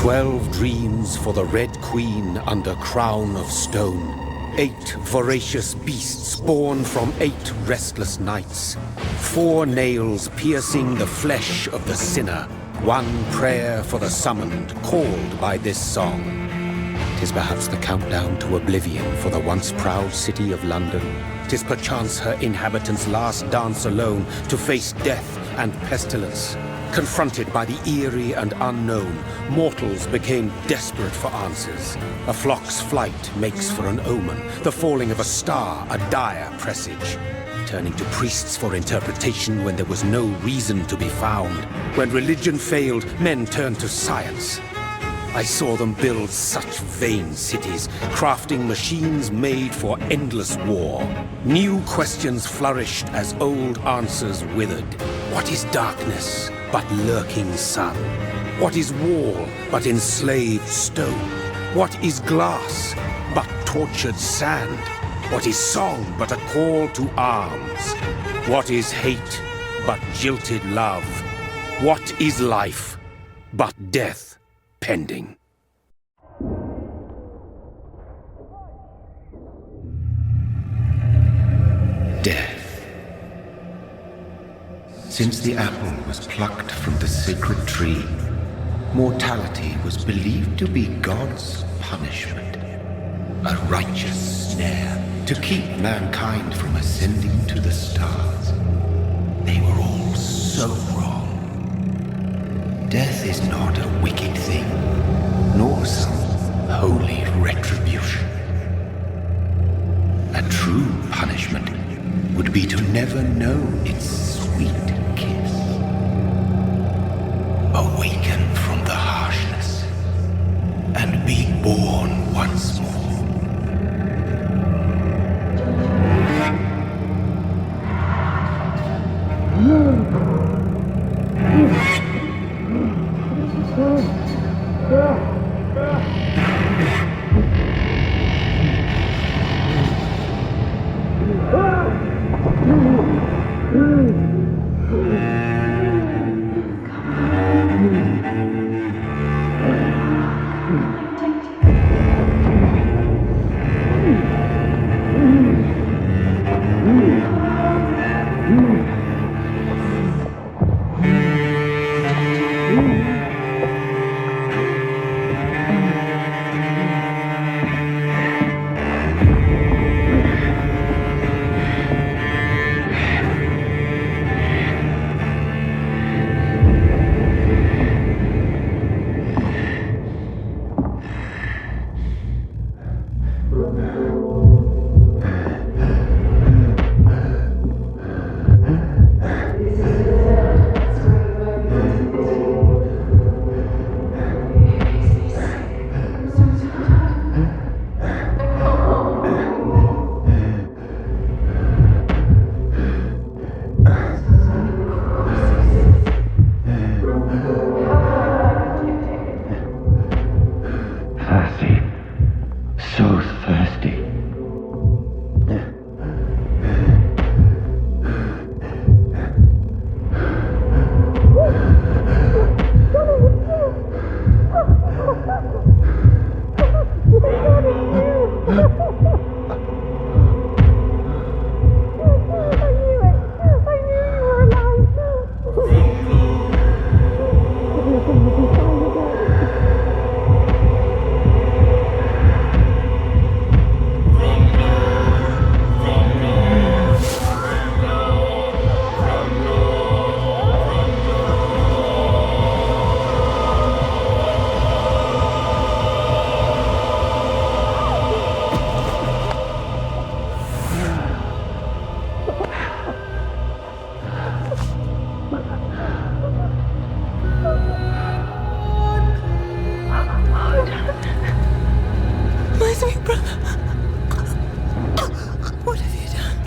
12 dreams for the Red Queen under crown of stone. 8 voracious beasts born from 8 restless nights. 4 nails piercing the flesh of the sinner. 1 prayer for the summoned, called by this song. 'Tis perhaps the countdown to oblivion for the once proud city of London. 'Tis perchance her inhabitants' last dance alone to face death and pestilence. Confronted by the eerie and unknown, mortals became desperate for answers. A flock's flight makes for an omen, the falling of a star a dire presage. Turning to priests for interpretation when there was no reason to be found. When religion failed, men turned to science. I saw them build such vain cities, crafting machines made for endless war. New questions flourished as old answers withered. What is darkness but lurking sun? What is wall but enslaved stone? What is glass but tortured sand? What is song but a call to arms? What is hate but jilted love? What is life but death pending? Death. Since the apple was plucked from the sacred tree, mortality was believed to be God's punishment. A righteous snare to keep mankind from ascending to the stars. They were all so wrong. Death is not a wicked thing, nor some holy retribution. A true punishment would be to never know its sweet kiss. Awaken from the harshness and be born once more.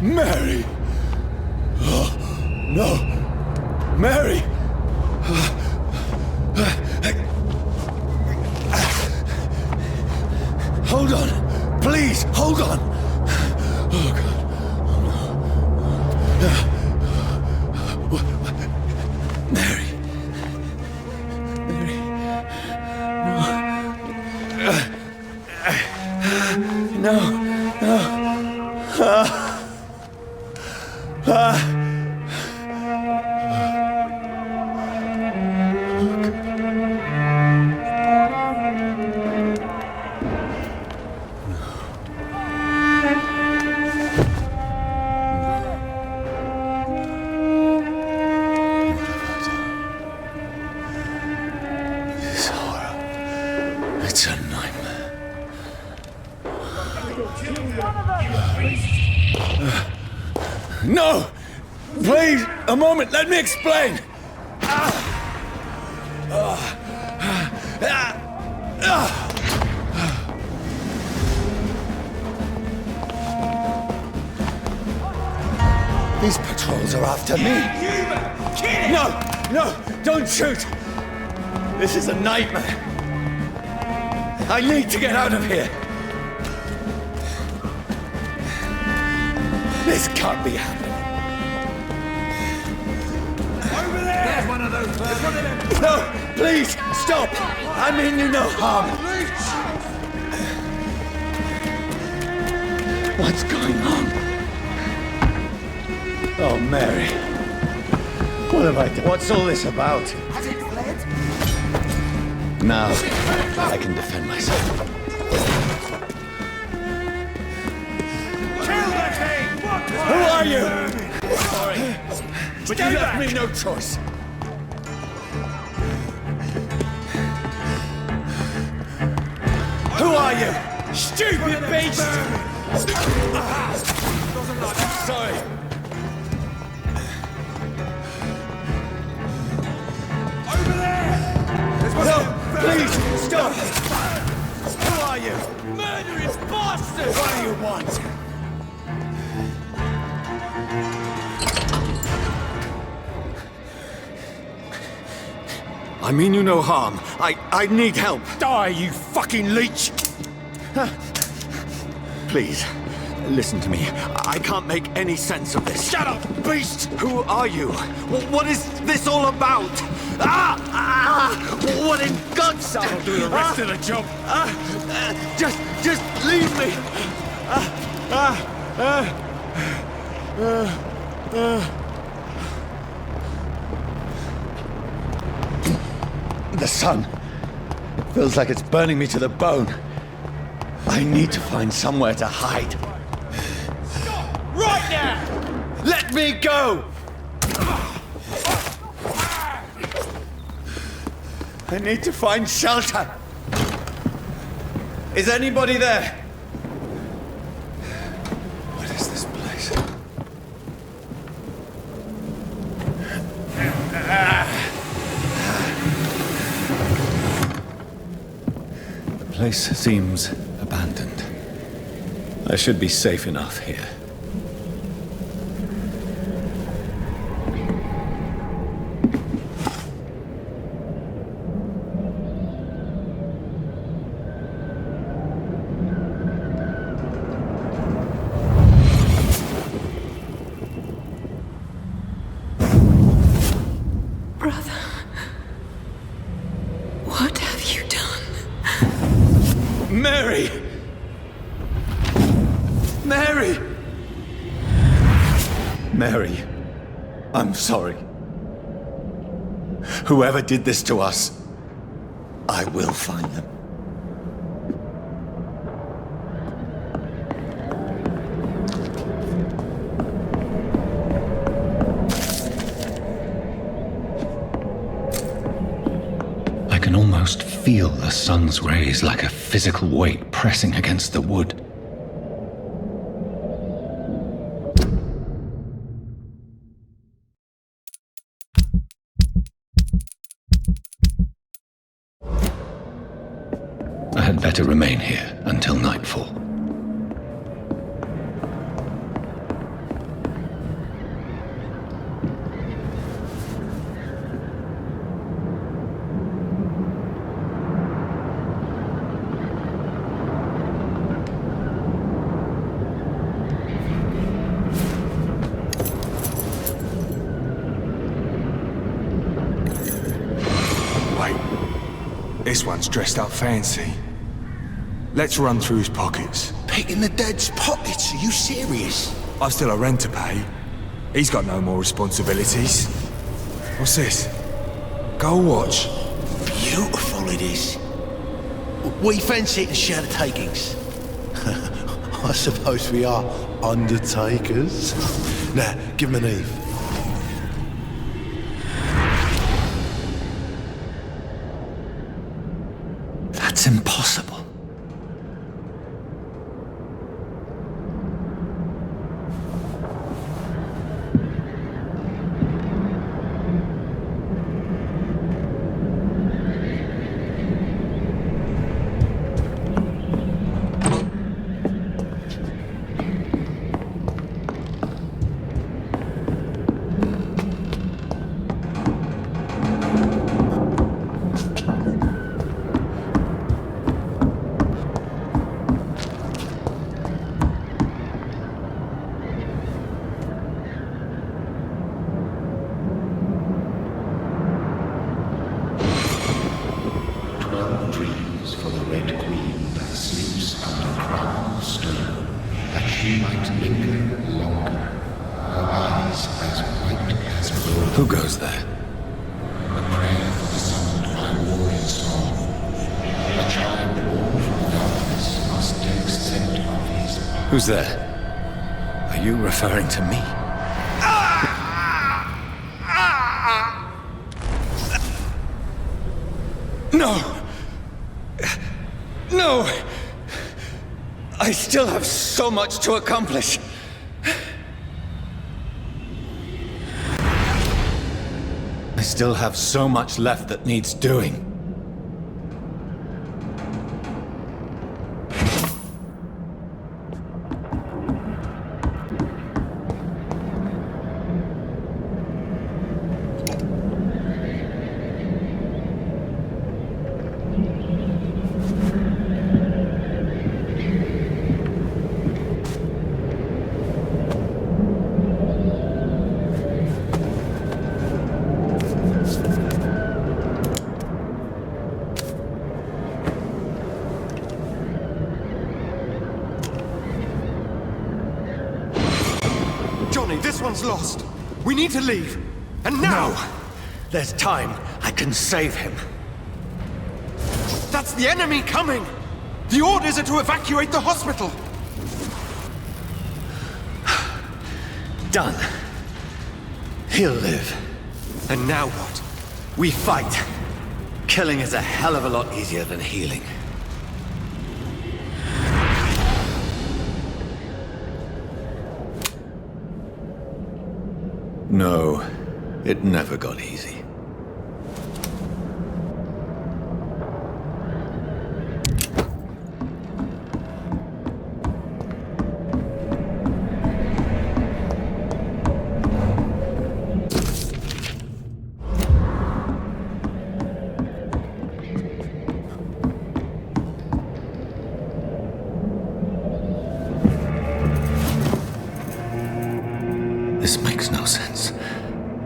Mary! Oh, no! Mary! Hold on! Please, hold on! Oh, God. Oh, no. Mary! Mary! No. A moment, let me explain! These patrols are after me. No, don't shoot. This is a nightmare. I need to get out of here. This can't be happening. Over there! There's one of those. There's one of them. No, please, stop. I mean you no harm. What's going on? Oh, Mary. What have I done? What's all this about? Has it fled? Now, I can defend myself. Kill the king! Who are you? Sorry, but you left me no choice. Who are you? Stupid beast! Sorry. Over there! There's one No, of them. please, stop! Who are you? Murderous bastard! What do you want? I mean you no harm. I need help. Die, you fucking leech! Please, listen to me. I can't make any sense of this. Shut up, beast! Who are you? What is this all about? What in God's name? I'll do the rest of the job. Just leave me. The sun. It feels like it's burning me to the bone. I need to find somewhere to hide. Right now! Let me go! I need to find shelter. Is anybody there? What is this place? The place seems abandoned. I should be safe enough here. Brother, what have you done? Mary! Mary! Mary, I'm sorry. Whoever did this to us, I will find them. I can almost feel the sun's rays like a physical weight pressing against the wood. I had better remain here until nightfall. This one's dressed up fancy. Let's run through his pockets. Picking the dead's pockets? Are you serious? I've still a rent to pay. He's got no more responsibilities. What's this? Gold watch. Beautiful it is. We fancy it and share the takings. I suppose we are undertakers. Now, give him an Eve. That's impossible. she might linger longer, her eyes as white as gold. Who goes there? A prayer for the summoned by warrior song. A child born from darkness must take scent of his path. Who's there? Are you referring to me? No! No! I still have so much to accomplish. I still have so much left that needs doing. This one's lost. We need to leave. And now! No! There's time. I can save him. That's the enemy coming! The orders are to evacuate the hospital! Done. He'll live. And now what? We fight. Killing is a hell of a lot easier than healing. No, it never got easy. This makes no sense.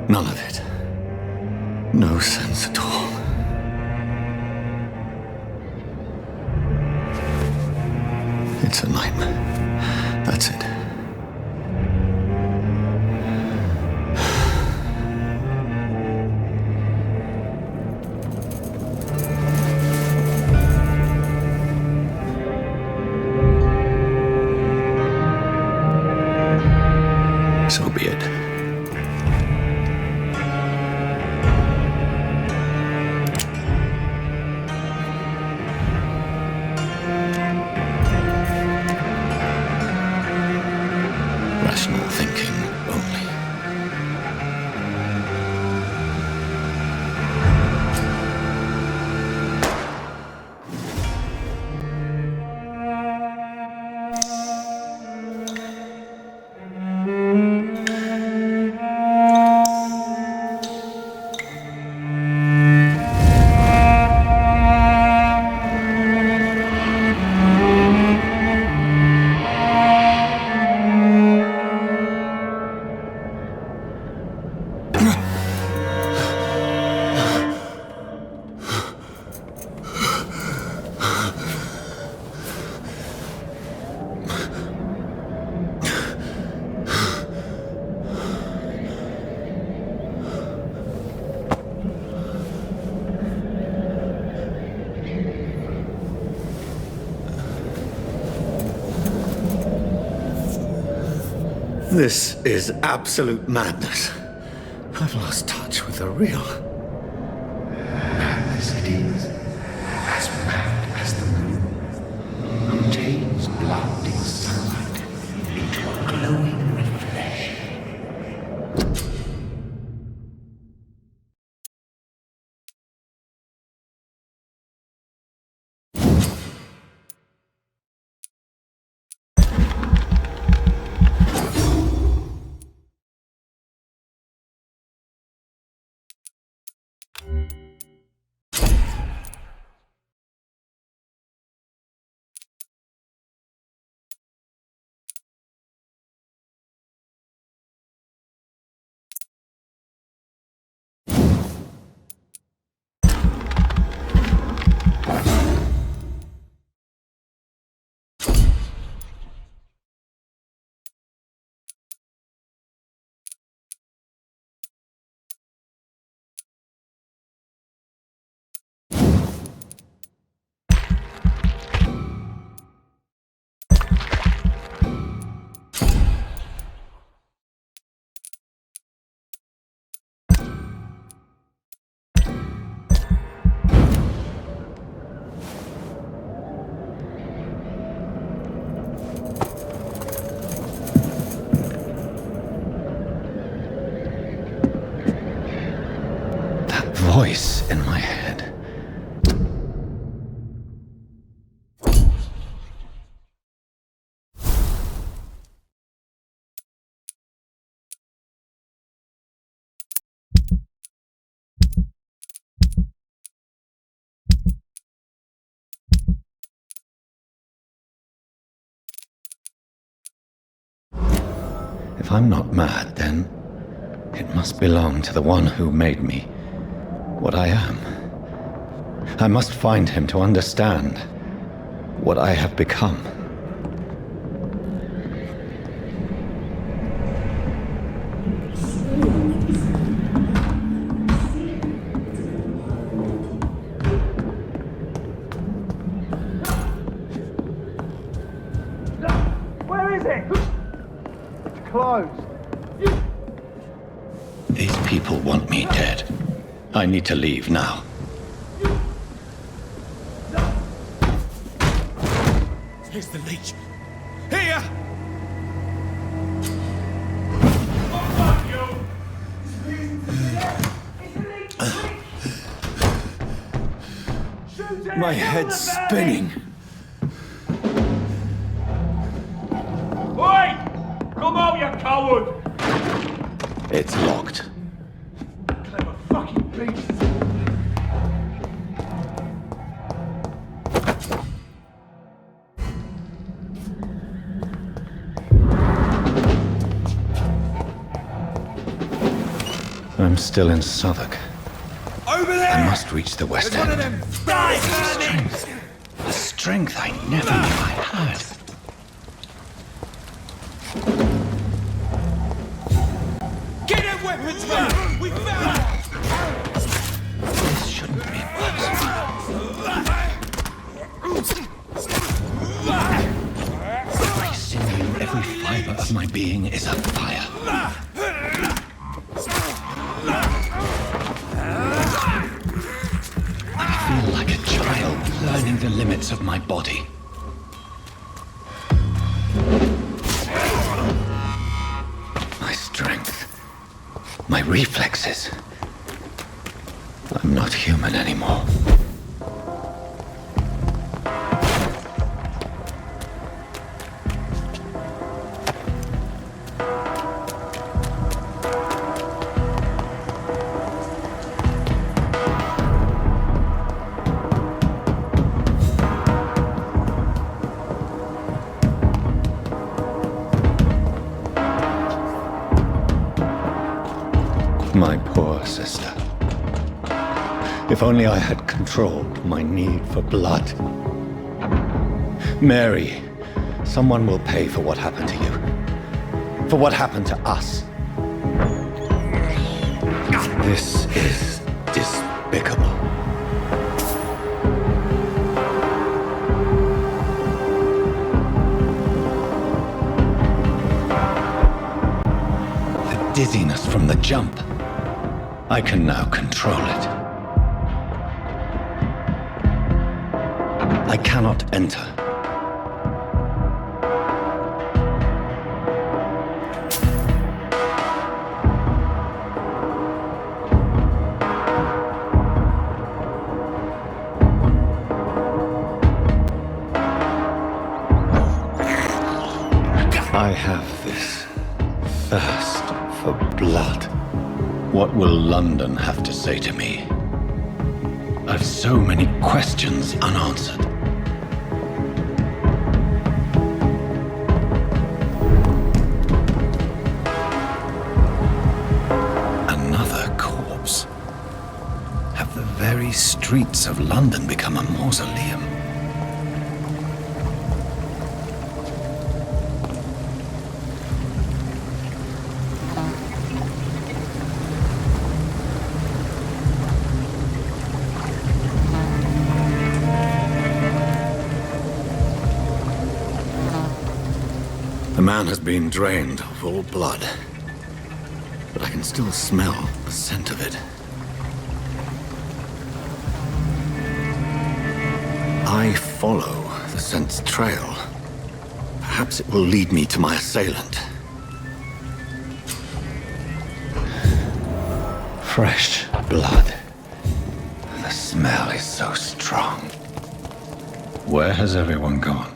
None of it. No sense at all. It's a nightmare. That's it. So be it. Rational thinking only. This is absolute madness. I've lost touch with the real. Madness it is, as mad as the moon, who changes blinding sunlight into a glowing reflection. voice in my head. If I'm not mad, then it must belong to the one who made me what I am. I must find him to understand what I have become. Where is it? Closed. These people want me dead. I need to leave now. Here's the leech. Here! My head's spinning. Oi! Come out, you coward! It's locked. Clever fucking beast! I'm still in Southwark. Over there! I must reach the West There's one End. of them die! A strength I never knew I had. Get in weapons, man! We found it! This shouldn't be possible. Every sinew, every fiber of my being is afire. I feel like a child learning the limits of my body. My strength, my reflexes. I'm not human anymore. My poor sister. If only I had controlled my need for blood. Mary, someone will pay for what happened to you. For what happened to us. This is despicable. The dizziness from the jump. I can now control it. I cannot enter. I have this thirst for blood. What will London have to say to me? I've so many questions unanswered. Another corpse. Have the very streets of London become a mausoleum? The man has been drained of all blood, but I can still smell the scent of it. I follow the scent's trail. Perhaps it will lead me to my assailant. Fresh blood. smell is so strong. Where has everyone gone?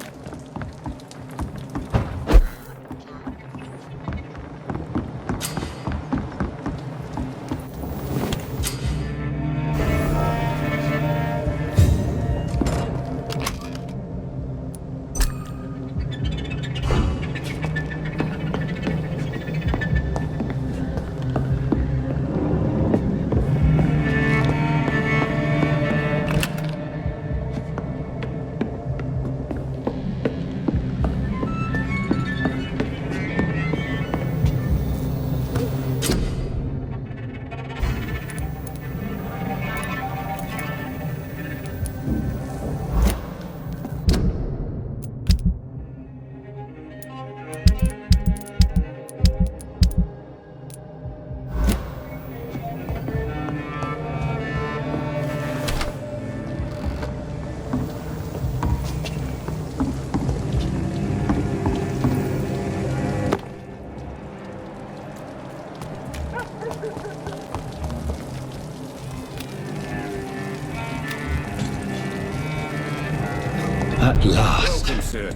At last,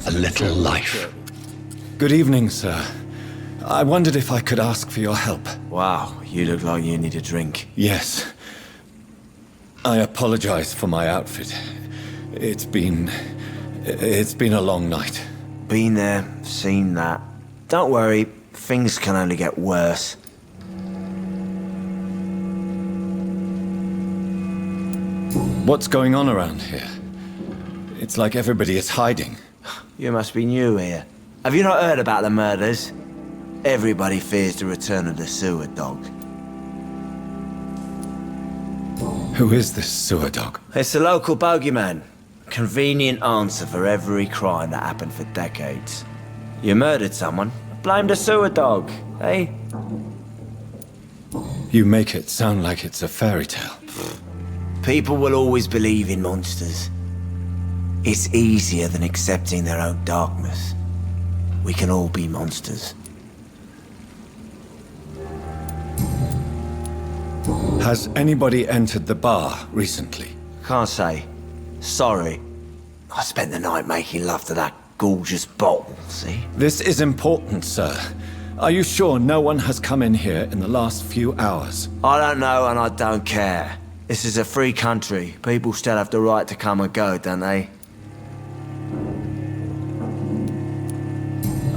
a little life. Good evening, sir. I wondered if I could ask for your help. Wow, you look like you need a drink. Yes. I apologize for my outfit. It's been a long night. Been there, seen that. Don't worry, things can only get worse. What's going on around here? It's like everybody is hiding. You must be new here. Have you not heard about the murders? Everybody fears the return of the sewer dog. Who is this sewer dog? It's the local bogeyman. Convenient answer for every crime that happened for decades. You murdered someone, blame the sewer dog, eh? You make it sound like it's a fairy tale. People will always believe in monsters. It's easier than accepting their own darkness. We can all be monsters. Has anybody entered the bar recently? Can't say. Sorry. I spent the night making love to that gorgeous bottle, see? This is important, sir. Are you sure no one has come in here in the last few hours? I don't know and I don't care. This is a free country. People still have the right to come and go, don't they?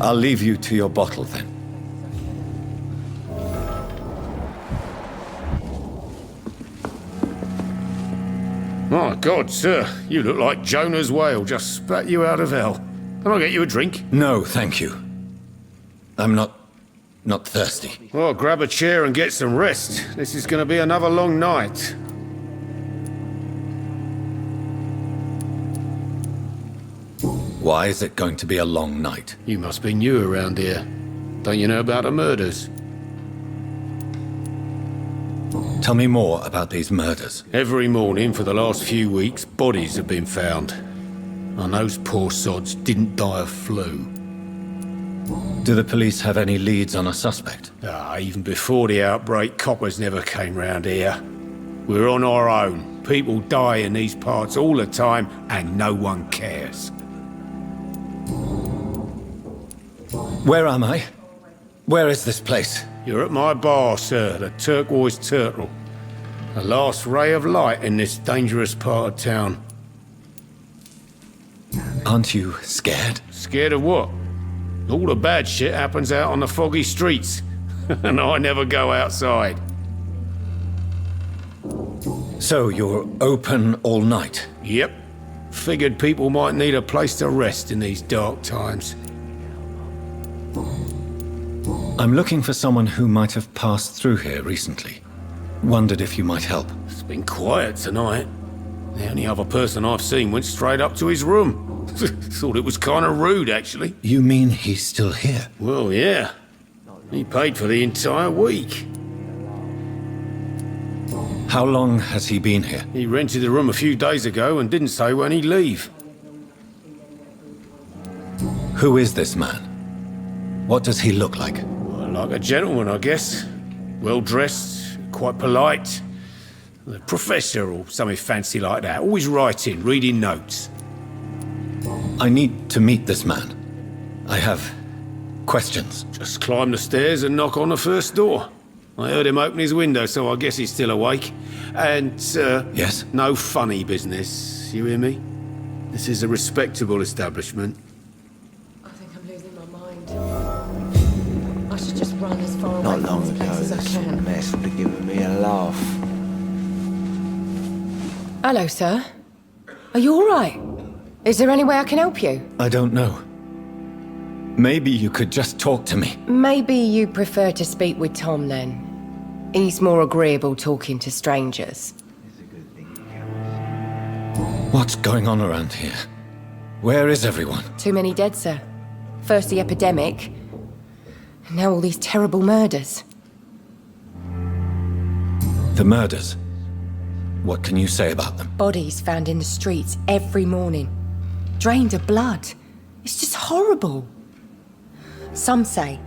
I'll leave you to your bottle then. My God, sir, you look like Jonah's whale just spat you out of hell. Can I get you a drink? No, thank you. I'm not thirsty. Well, grab a chair and get some rest. This is going to be another long night. Why is it going to be a long night? You must be new around here. Don't you know about the murders? Tell me more about these murders. Every morning for the last few weeks, bodies have been found. And those poor sods didn't die of flu. Do the police have any leads on a suspect? Even before the outbreak, coppers never came round here. We're on our own. People die in these parts all the time, and no one cares. Where am I? Where is this place? You're at my bar, sir, the Turquoise Turtle. The last ray of light in this dangerous part of town. Aren't you scared? Scared of what? All the bad shit happens out on the foggy streets. And I never go outside. So you're open all night? Yep. Figured people might need a place to rest in these dark times. I'm looking for someone who might have passed through here recently. Wondered if you might help. It's been quiet tonight. The only other person I've seen went straight up to his room. Thought it was kind of rude, actually. You mean he's still here? Well, yeah. He paid for the entire week. How long has he been here? He rented the room a few days ago and didn't say when he'd leave. Who is this man? What does he look like? Well, like a gentleman, I guess. Well-dressed, quite polite. A professor or something fancy like that. Always writing, reading notes. I need to meet this man. I have questions. Just climb the stairs and knock on the first door. I heard him open his window, so I guess he's still awake. And, Yes? no funny business, you hear me? This is a respectable establishment. I think I'm losing my mind. I should just run as far away Not from long this ago, place as I this can. mess would have given me a laugh. Hello, sir. Are you all right? Is there any way I can help you? I don't know. Maybe you could just talk to me. Maybe you prefer to speak with Tom, then. He's more agreeable talking to strangers. What's going on around here? Where is everyone? Too many dead, sir. First the epidemic, and now all these terrible murders. The murders. What can you say about them? Bodies found in the streets every morning. Drained of blood. It's just horrible. Some say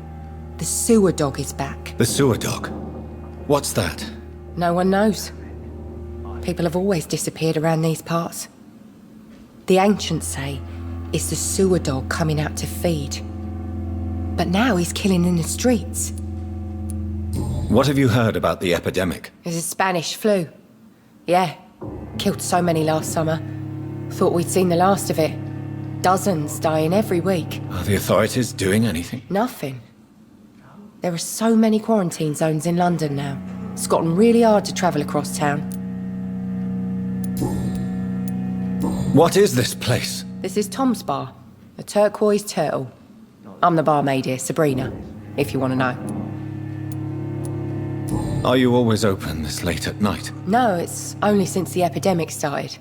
the sewer dog is back. The sewer dog? What's that? No one knows. People have always disappeared around these parts. The ancients say it's the sewer dog coming out to feed. But now he's killing in the streets. What have you heard about the epidemic? There's a Spanish flu. Yeah, killed so many last summer. Thought we'd seen the last of it. Dozens dying every week. Are the authorities doing anything? Nothing. There are so many quarantine zones in London now. It's gotten really hard to travel across town. What is this place? This is Tom's bar, a turquoise turtle. I'm the barmaid here, Sabrina, if you want to know. Are you always open this late at night? No, it's only since the epidemic started.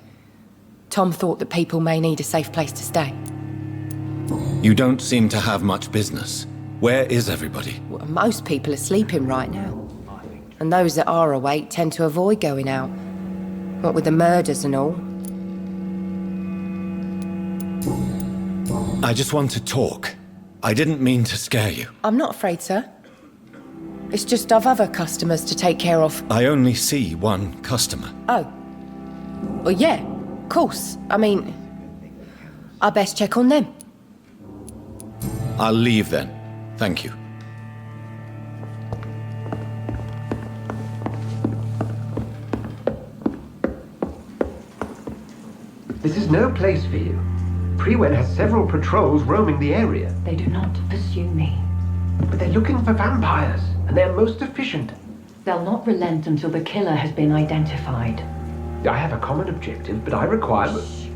Tom thought that people may need a safe place to stay. You don't seem to have much business. Where is everybody? Well, most people are sleeping right now. And those that are awake tend to avoid going out. What with the murders and all. I just want to talk. I didn't mean to scare you. I'm not afraid, sir. It's just I've other customers to take care of. I only see one customer. Oh. Well, yeah, of course. I mean, I best check on them. I'll leave then. Thank you. This is no place for you. Prewen has several patrols roaming the area. They do not pursue me. But they're looking for vampires, and they're most efficient. They'll not relent until the killer has been identified. I have a common objective, but I require... Shh.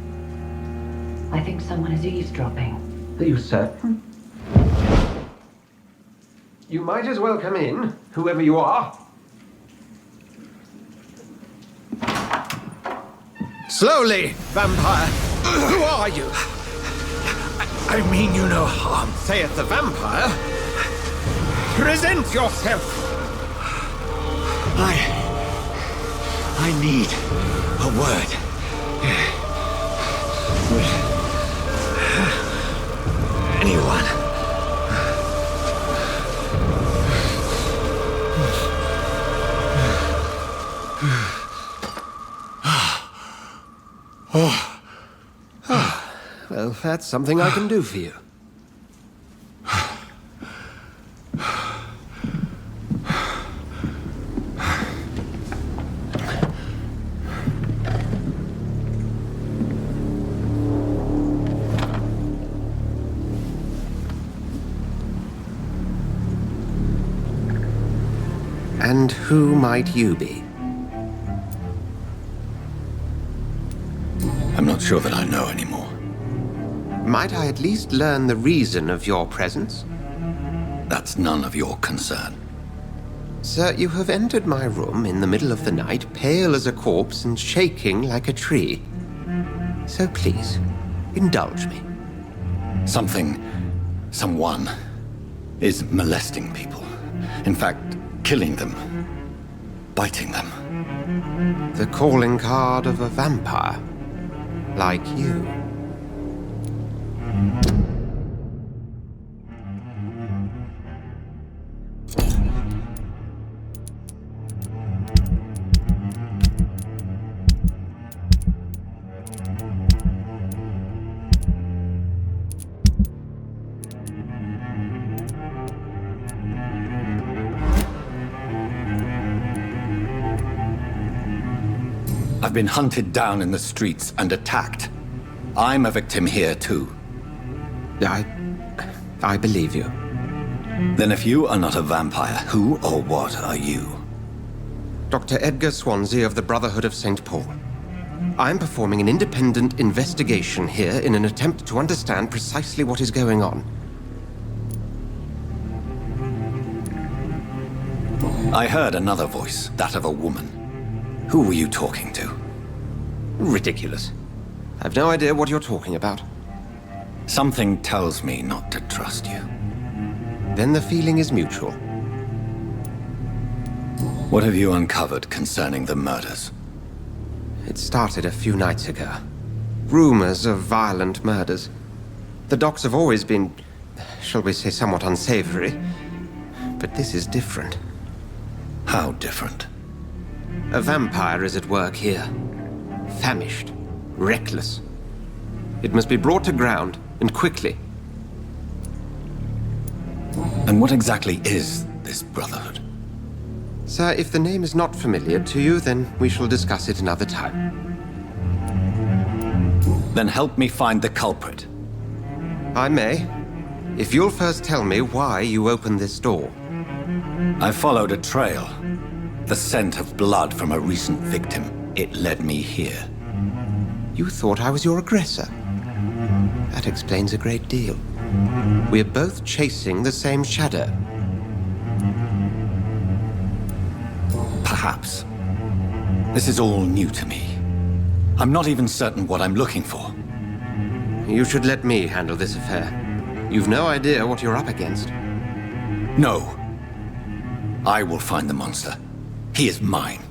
I think someone is eavesdropping. Are you certain? You might as well come in, whoever you are. Slowly, vampire. Who are you? I mean you no harm. Saith the vampire. Present yourself. I need a word. With anyone. Well, that's something I can do for you. And who might you be? I'm not sure that I know anymore. Might I at least learn the reason of your presence? That's none of your concern. Sir, you have entered my room in the middle of the night, pale as a corpse and shaking like a tree. So please, indulge me. Someone is molesting people. In fact, killing them. Biting them. The calling card of a vampire. Like you. I've been hunted down in the streets and attacked. I'm a victim here, too. I believe you. Then if you are not a vampire, who or what are you? Dr. Edgar Swansea of the Brotherhood of St. Paul. I'm performing an independent investigation here in an attempt to understand precisely what is going on. I heard another voice, that of a woman. Who were you talking to? Ridiculous. I've no idea what you're talking about. Something tells me not to trust you. Then the feeling is mutual. What have you uncovered concerning the murders? It started a few nights ago. Rumors of violent murders. The docks have always been, shall we say, somewhat unsavory. But this is different. How different? A vampire is at work here. Famished. Reckless. It must be brought to ground, and quickly. And what exactly is this Brotherhood? Sir, if the name is not familiar to you, then we shall discuss it another time. Then help me find the culprit. I may, if you'll first tell me why you opened this door. I followed a trail. The scent of blood from a recent victim. It led me here. You thought I was your aggressor. That explains a great deal. We're both chasing the same shadow. Perhaps. This is all new to me. I'm not even certain what I'm looking for. You should let me handle this affair. You've no idea what you're up against. No. I will find the monster. He is mine.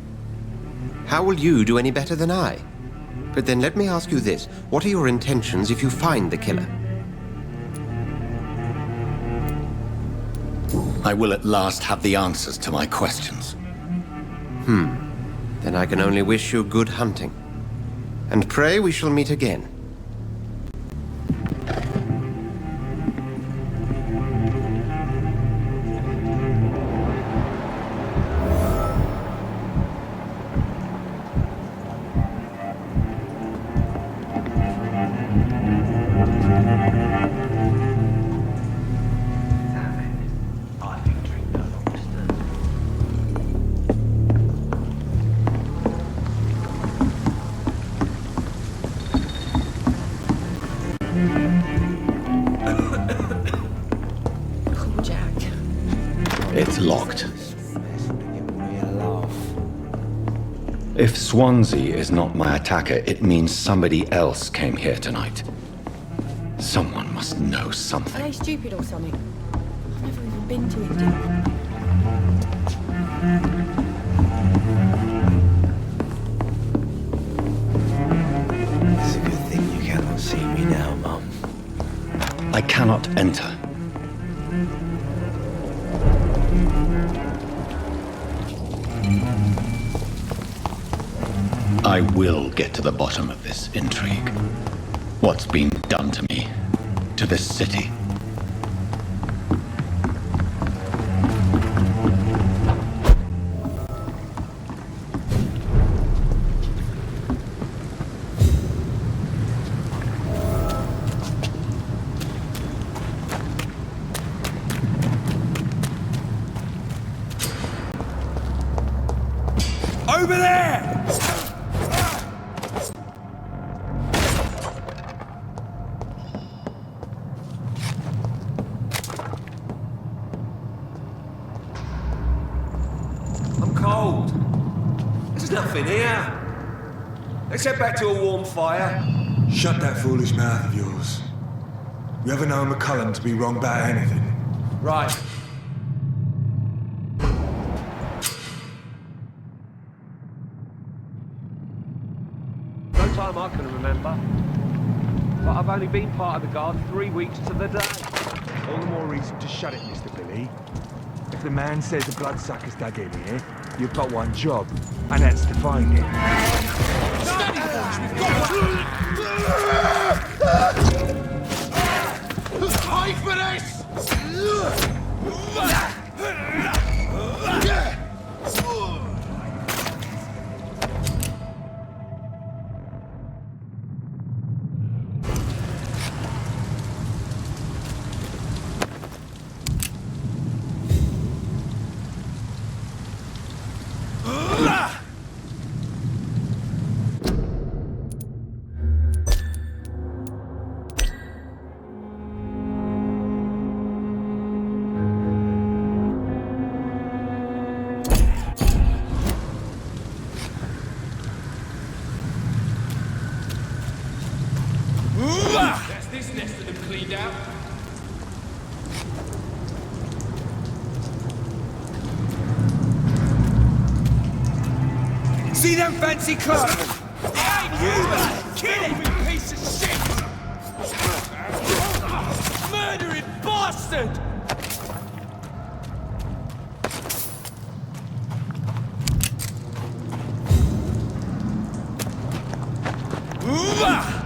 How will you do any better than I? But then let me ask you this. What are your intentions if you find the killer? I will at last have the answers to my questions. Then I can only wish you good hunting. And pray we shall meet again. It's locked. If Swansea is not my attacker, it means somebody else came here tonight. Someone must know something. Are they stupid or something? I've never even been to India. It's a good thing you cannot see me now, Mum. I cannot enter. I will get to the bottom of this intrigue. What's been done to me, to this city. Over there! I'm cold. There's nothing here. Let's head back to a warm fire. Shut that foolish mouth of yours. You ever known McCullum to be wrong about anything? Right. No time I can remember. But I've only been part of the guard 3 weeks to the day. All the more reason to shut it, Mr. Billy. If the man says a bloodsucker's dug in here, you've got one job, and that's to find it. Steady, boys, we've got one! Pay for this! See them fancy clothes? It ain't you, man! Kill it, you piece of shit! Murdering bastard! Ooh-ah!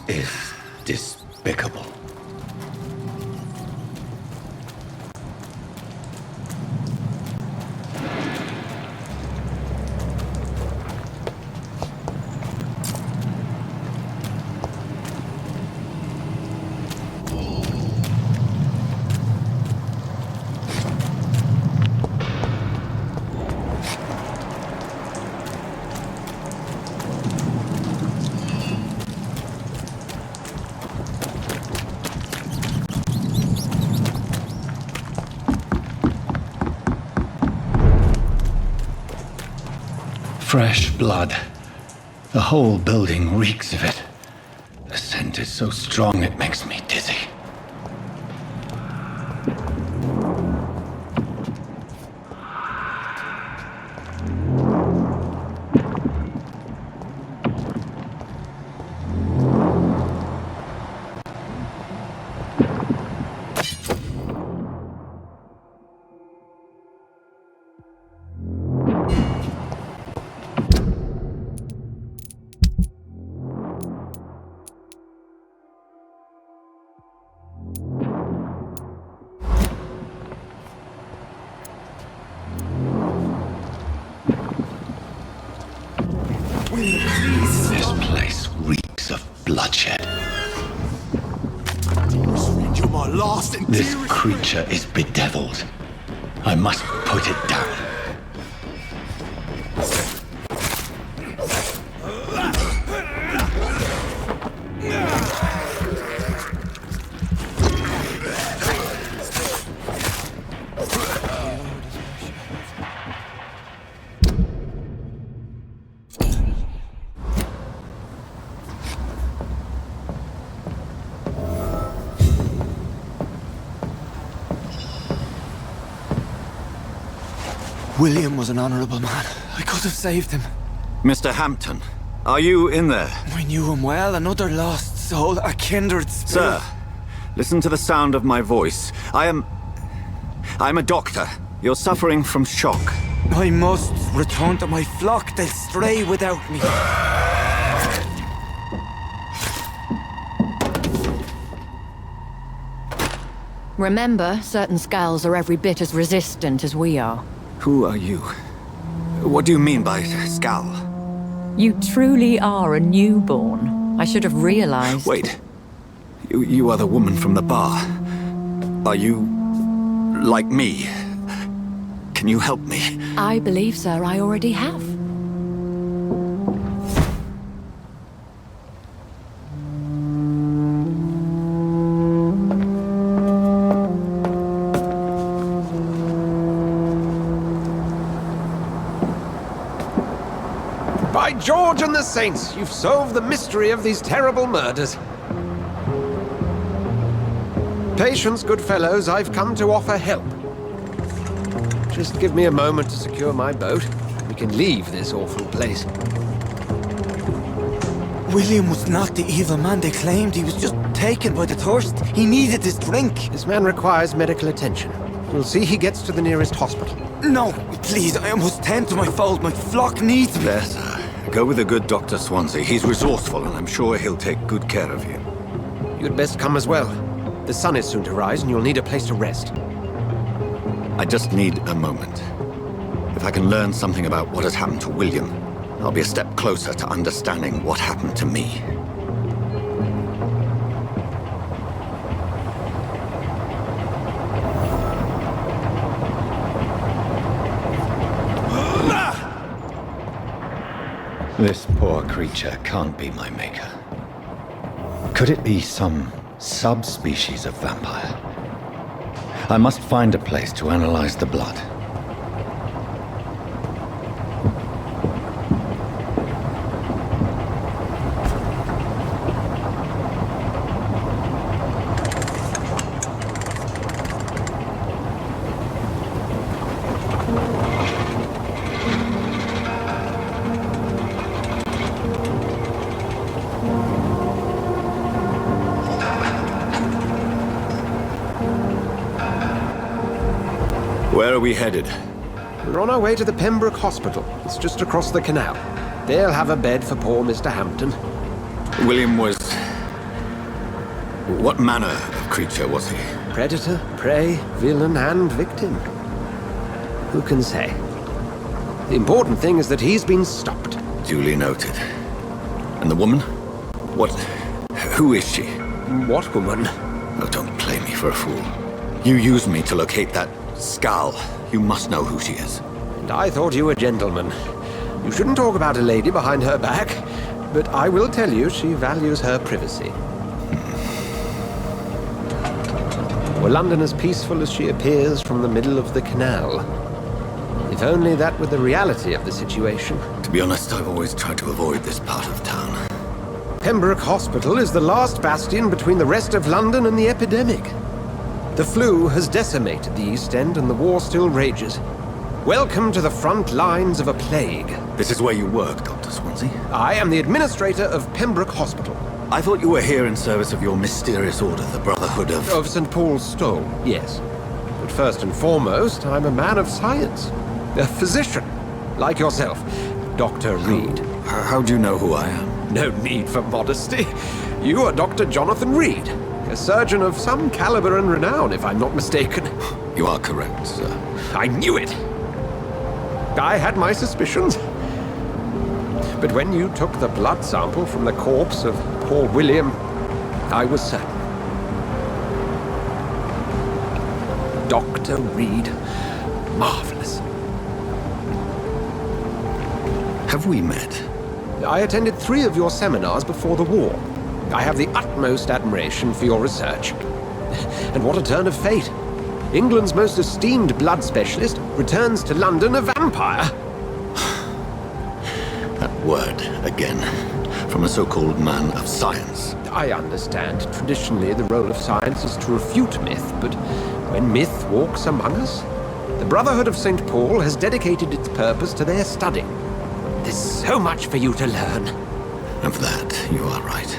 is despicable. Fresh blood. The whole building reeks of it. The scent is so strong it makes me dizzy. This place reeks of bloodshed. You're my last and This creature is bedeviled. I must put it down. William was an honorable man. I could have saved him. Mr. Hampton, are you in there? I knew him well, another lost soul, a kindred spirit. Sir, listen to the sound of my voice. I'm a doctor. You're suffering from shock. I must return to my flock. They'll stray without me. Remember, certain skulls are every bit as resistant as we are. Who are you? What do you mean by skull? You truly are a newborn. I should have realized. Wait. You are the woman from the bar. Are you like me? Can you help me? I believe, sir, I already have. By George and the Saints, you've solved the mystery of these terrible murders. Patience, good fellows, I've come to offer help. Just give me a moment to secure my boat. We can leave this awful place. William was not the evil man they claimed. He was just taken by the thirst. He needed this drink. This man requires medical attention. We'll see he gets to the nearest hospital. No, please, I must tend to my fold. My flock needs me. There, sir. Go with the good Dr. Swansea. He's resourceful, and I'm sure he'll take good care of you. You'd best come as well. The sun is soon to rise, and you'll need a place to rest. I just need a moment. If I can learn something about what has happened to William, I'll be a step closer to understanding what happened to me. This poor creature can't be my maker. Could it be some subspecies of vampire? I must find a place to analyze the blood. Where are we headed? We're on our way to the Pembroke Hospital. It's just across the canal. They'll have a bed for poor Mr. Hampton. William was What manner of creature was he? Predator, prey, villain, and victim. Who can say? The important thing is that he's been stopped. Duly noted. And the woman? What... who is she? What woman? Oh, don't play me for a fool. You used me to locate that skull. You must know who she is. And I thought you a gentleman. You shouldn't talk about a lady behind her back, but I will tell you she values her privacy. Were London as peaceful as she appears from the middle of the canal? If only that were the reality of the situation. To be honest, I've always tried to avoid this part of town. Pembroke Hospital is the last bastion between the rest of London and the epidemic. The flu has decimated the East End and the war still rages. Welcome to the front lines of a plague. This is where you work, Dr. Swansea? I am the administrator of Pembroke Hospital. I thought you were here in service of your mysterious order, the Brotherhood of... Of St. Paul's Stone, yes. But first and foremost, I'm a man of science. A physician, like yourself, Dr. Reed. How do you know who I am? No need for modesty. You are Dr. Jonathan Reed, a surgeon of some caliber and renown, if I'm not mistaken. You are correct, sir. I knew it! I had my suspicions. But when you took the blood sample from the corpse of poor William, I was certain. Dr. Reed. Marvelous. Have we met? I attended 3 of your seminars before the war. I have the utmost admiration for your research. And what a turn of fate. England's most esteemed blood specialist returns to London a vampire. That word, again, from a so-called man of science. I understand. Traditionally, the role of science is to refute myth, but when myth walks among us, the Brotherhood of St. Paul has dedicated its purpose to their study. There's so much for you to learn. Of that, you are right.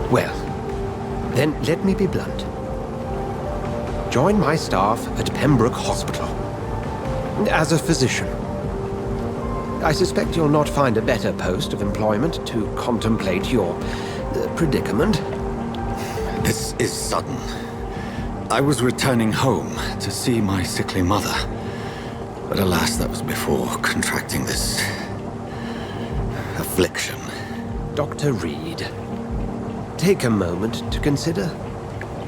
Well, then let me be blunt. Join my staff at Pembroke Hospital. As a physician. I suspect you'll not find a better post of employment to contemplate your predicament. This is sudden. I was returning home to see my sickly mother. But alas, that was before contracting this... affliction. Dr. Reed, take a moment to consider.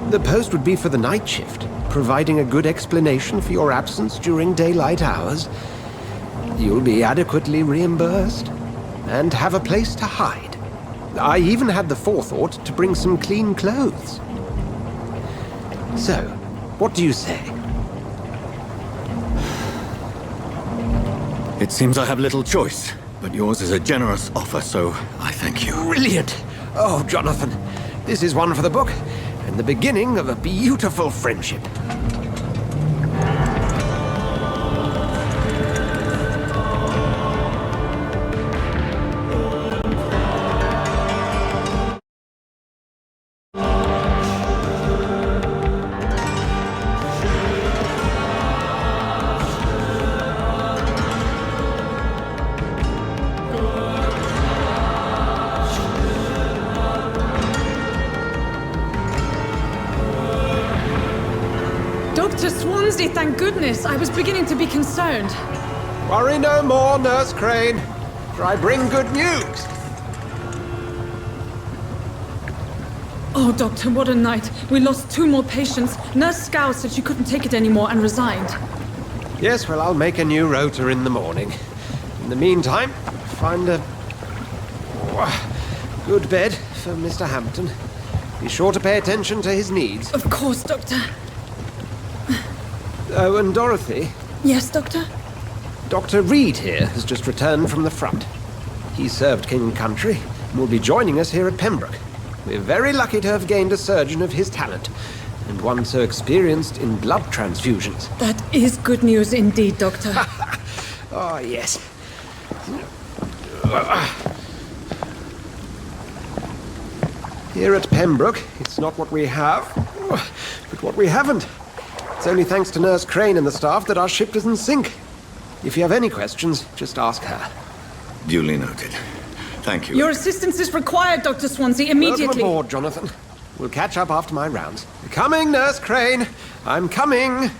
The post would be for the night shift, providing a good explanation for your absence during daylight hours. You'll be adequately reimbursed, and have a place to hide. I even had the forethought to bring some clean clothes. So, what do you say? It seems I have little choice, but yours is a generous offer, so I thank you. Brilliant! Oh, Jonathan, this is one for the book, and the beginning of a beautiful friendship. Dr. Swansea, thank goodness. I was beginning to be concerned. Worry no more, Nurse Crane, for I bring good news. Oh, Doctor, what a night. We lost 2 more patients. Nurse Scow said she couldn't take it anymore and resigned. Yes, well, I'll make a new rota in the morning. In the meantime, find a good bed for Mr. Hampton. Be sure to pay attention to his needs. Of course, Doctor. Oh, and Dorothy? Yes, Doctor? Dr. Reed here has just returned from the front. He served King and Country and will be joining us here at Pembroke. We're very lucky to have gained a surgeon of his talent, and one so experienced in blood transfusions. That is good news indeed, Doctor. Oh, yes. Here at Pembroke, it's not what we have, but what we haven't. It's only thanks to Nurse Crane and the staff that our ship doesn't sink. If you have any questions, just ask her. Duly noted. Thank you. Your assistance is required, Dr. Swansea, immediately. Welcome aboard, Jonathan. We'll catch up after my rounds. Coming, Nurse Crane. I'm coming.